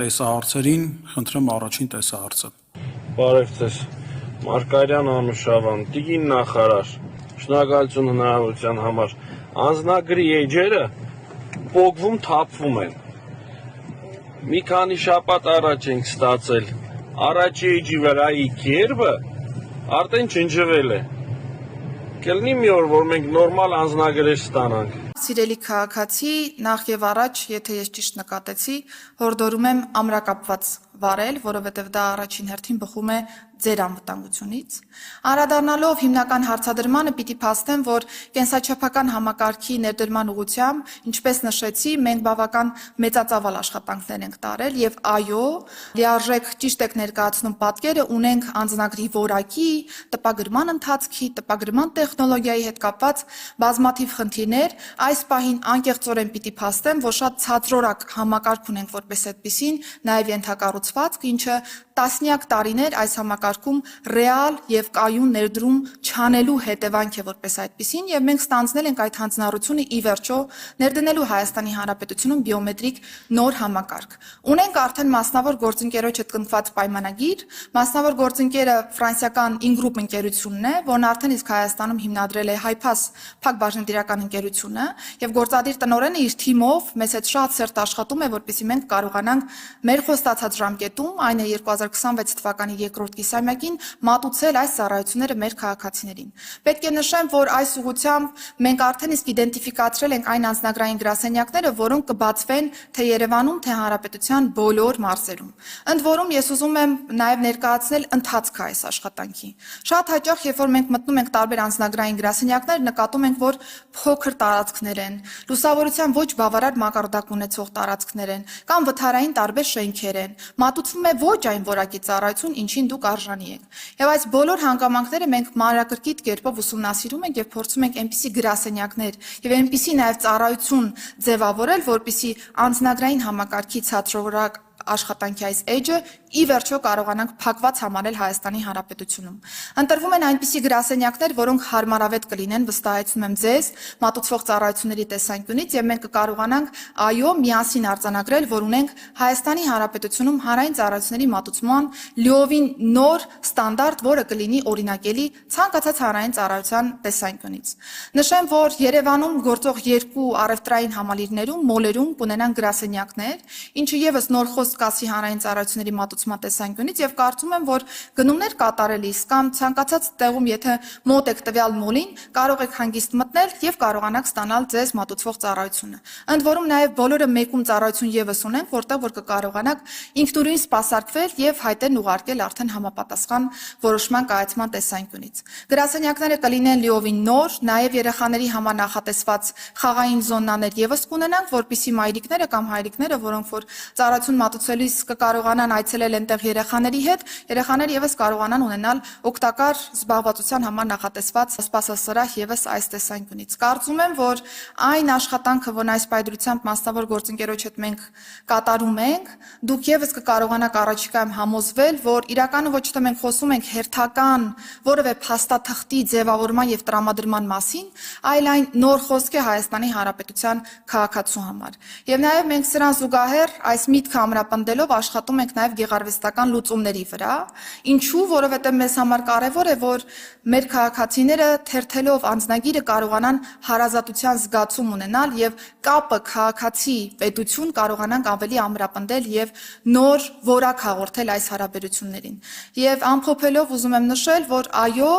Տեսահարցերին խնդրեմ առաջին տեսահարցը։ Բարև ձեզ, Մարկարյան Անուշավան, տիկին նախարար, շնորհակալություն հնարավորության համար։ Անձնագրի էջերը պոկվում թափվում են։ Մի քանի շաբաթ առաջ ենք ստացել, առաջի էջի վրայի կերպը արդեն ջնջվել է։ Կլինի մի օր, որ մենք նորմալ անձնագրեր ստանանք։ Սիրելի քաղաքացի, նախ եւ առաջ, եթե ես ճիշտ նկատեցի, հորդորում եմ ամրակապված վարել, որովհետև դա առաջին հերթին բխում է ձեր անվտանգությունից։ Անդրադառնալով հիմնական հարցադրմանը պիտի փաստեմ, որ կենսաչափական համակարգի ներդրման ուղղությամբ, ինչպես նշեցի, մենք բավական մեծածավալ աշխատանքներ ենք տարել եւ այո, լիարժեք ճիշտ եք ներկայացնում պատկերը, ունենք անձնագրի որակի, տպագրման ընթացքի, տպագրման տեխնոլոգիայի հետ կապված բազմաթիվ խնդիրներ, այս պահին անկեղծորեն պիտի փաստեմ, որ շատ ցածրորակ համակարգ ունենք որպես այդպիսին, նաեւ ենթակառուցվածք, ինչը տասնյակ տարիներ այս համակարգում ռեալ եւ կայուն ներդրում չանելու հետևանք է որպես այդպիսին եւ մենք ստանձնել ենք այդ հանձնառությունը ի վերջո ներդնելու Հայաստանի Հանրապետությունում բիոմետրիկ նոր համակարգ։ Ունենք արդեն մասնավոր գործընկերոջ հետ կնքված պայմանագիր, մասնավոր գործընկերը ֆրանսիական Ingroup ընկերությունն է, որն արդեն իսկ Հայաստանում հիմնադրել է Hypass փակ բաժնետիրական ընկերությունը եւ գործադիր տնօրենը իր թիմով մեզ հետ շատ սերտ աշխատում է, որպեսզի մենք կարողանանք մեր խոստացած ժամկետում, այն է 2026 թվականի երկրորդ կիսամյակին մատուցել այս ծառայությունները մեր քաղաքացիներին։ Պետք է նշեմ, որ այս ուղղությամբ մենք արդեն իսկ իդենտիֆիկացրել ենք այն անձնագրային գրասենյակները, որոնք կբացվեն թե Երևանում, թե Հանրապետության բոլոր մարզերում։ Ընդ որում ես ուզում եմ նաև ներկայացնել ընթացքը այս աշխատանքի։ Շատ հաճախ, երբ որ մենք մտնում ենք տարբեր անձնագրային գրասենյակներ, նկատում ենք, որ փոքր տարածքներ են, լուսավորության ոչ բավարար մակարդակ ունեցող տարածքներ են, կամ վթարային տարբեր շենքեր են, մատուցվում է ոչ այն որակի ծառայություն, ինչին դուք արժանի եք։ Եվ այս բոլոր հանգամանքները մենք մանրակրկիտ կերպով ուսումնասիրում ենք եւ փորձում ենք այնպիսի գրասենյակներ եւ այնպիսի նաեւ ծառայություն ձևավորել, որպիսի անձնագրային համակարգի ցածրորակ աշխատանքի այս էջը ի վերջո կարողանանք փակված համարել Հայաստանի Հանրապետությունում։ Ընտրվում են այնպիսի գրասենյակներ, որոնք հարմարավետ կլինեն, վստահեցնում եմ ձեզ, մատուցվող ծառայությունների տեսանկյունից եւ մենք կկարողանանք այո միասին արձանագրել, որ ունենք Հայաստանի Հանրապետությունում հանրային ծառայությունների մատուցման լիովին նոր ստանդարտ, որը կլինի օրինակելի ցանկացած հանրային ծառայության տեսանկյունից։ Նշեմ, որ Երևանում գործող երկու առևտրային համալիրներում, մոլերում կունենան գրասենյակներ, ինչը եւս նոր կասի հանրային ծառայությունների մատուցման տեսանկյունից եւ կարծում եմ, որ գնումներ կատարելիս կամ ցանկացած տեղում, եթե մոտ եք տվյալ մոլին, կարող եք հանգիստ մտնել եւ կարողանաք ստանալ ձեզ մատուցվող ծառայությունը։ Ընդ որում նաեւ բոլորը մեկում ծառայություն եւս ունենք, որտեղ որ կկարողանաք ինքնուրույն սպասարկվել եւ հայտեն ուղարկել արդեն համապատասխան որոշման կայացման տեսանկյունից։ Գրասենյակները կլինեն լիովին նոր, նաեւ երեխաների համար նախատեսված խաղային զոնաներ եւս կունենանք, որպիսի մայրիկները կամ հայրիկները, որոնք որ ծառայություն մատուցելիս կկարողանան այցելել այնտեղ երեխաների հետ, երեխաները եւս կարողանան ունենալ օգտակար զբաղվածության համար նախատեսված սպասասրահ եւս այս տեսանկյունից։ Կարծում եմ, որ այն աշխատանքը, որն այս պայծրությամբ մասնավոր գործընկերոջ հետ մենք կատարում ենք, դուք եւս կկարողանաք առաջիկայում համոզվել, որ իրականում ոչ թե մենք խոսում ենք հերթական որևէ փաստաթղթի ձևավորման եւ տրամադրման մասին, այլ այն նոր խոսք է Հայաստանի Հանրապետության քաղաքացու համար։ Եվ նաեւ մենք սրան զուգահեռ այս միտքը ամրապնդելով աշխատում ենք նաև գեղարվեստական լուծումների վրա, ինչու, որովհետև մեզ համար կարևոր է, որ մեր քաղաքացիները թերթելով անձնագիրը կարողանան հարազատության զգացում ունենալ եւ կապը քաղաքացի պետություն կարողանանք ավելի ամրապնդել եւ նոր որակ հաղորդել այս հարաբերություններին։ Եվ ամփոփելով ուզում եմ նշել, որ այո,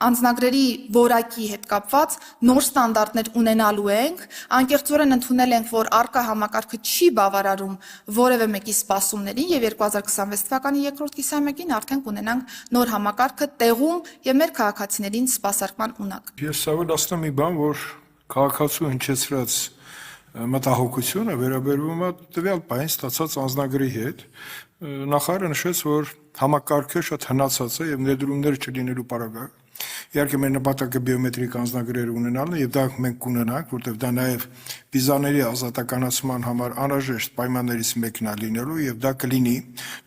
անձնագրերի որակի հետ կապված նոր ստանդարտներ ունենալու ենք, անկեղծորեն ընդունել ենք, որ առկա համակարգը չի բավարարում որևէ մեկի սպասումներին եւ 2026 թվականի երկրորդ կիսամյակին արդեն կունենանք նոր համակարգը տեղում եւ մեր քաղաքացիներին սպասարկման ունակ։ Ես ավելացնում եմ մի բան, որ քաղաքացու հնչեցրած մտահոգությունը վերաբերվում է տվյալ պահին ստացած անձնագրի հետ։ Նախարարը նշեց, որ համակարգը շատ հնացած է եւ ներդրումներ չլինելու պարագայում։ Իհարկե մեր նպատակը բիոմետրիկ անձնագրեր ունենալն է եւ դա մենք կունենանք, որտեղ դա նաեւ վիզաների ազատականացման համար անհրաժեշտ պայմաններից մեկն է լինելու եւ դա կլինի։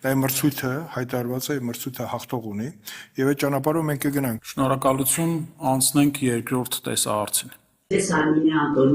Դա մրցույթը հայտարարված է, մրցույթը հաղթող ունի եւ այդ ճանապարհով մենք կգնանք։ Շնորհակալություն, անցնենք երկրորդ տեսահարցին։